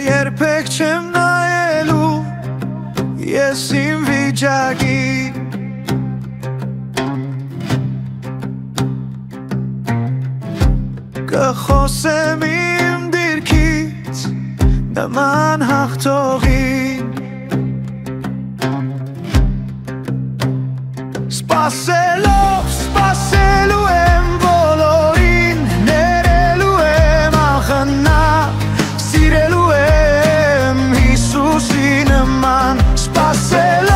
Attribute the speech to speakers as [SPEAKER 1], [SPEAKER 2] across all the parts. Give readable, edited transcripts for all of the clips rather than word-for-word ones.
[SPEAKER 1] երբեք չեմ նայելու ես իմ վիճակի կխոսեմ իմ դիրքից նման հաղթողին սպասելու եմ բոլորին ներելու եմ ախնա սիրելու եմ Հիսուսի նման սպասելու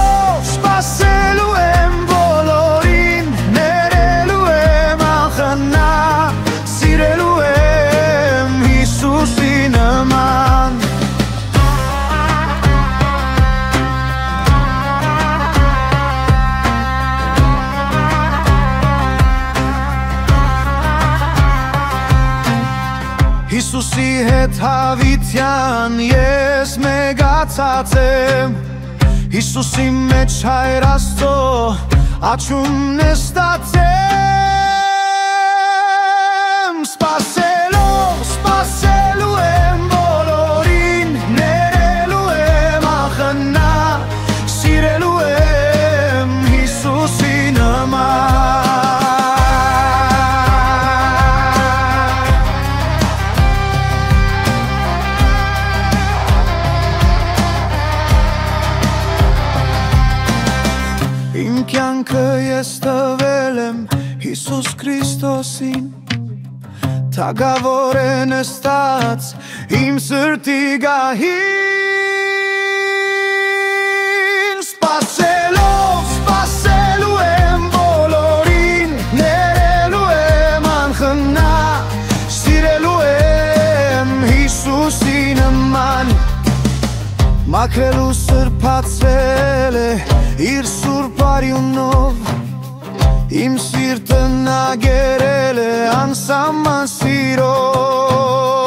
[SPEAKER 1] եմ բոլորին ներելու եմ ախնա սիրելու եմ Հիսուսի նման Հիսուսի հետ հավիտյան ես մեգացած եմ Հիսուսի մեջ Հայր Աստծո աչումն է ստացեմ Սպասելու եմ բոլորին ներելու եմ ախնա սիրելու եմ Հիսուսի նման Իմ կյանքը ես տվել եմ Հիսուս Քրիստոսին Թագավոր է նստած իմ սրտի գահին Սպասելու եմ բոլորին ներելու եմ անխնա սիրելու եմ Հիսուսի նման Մաքրելու սրբացրել է իր սուրբ արյունով Իմ սիրտը նա գերել է անսահման սիրով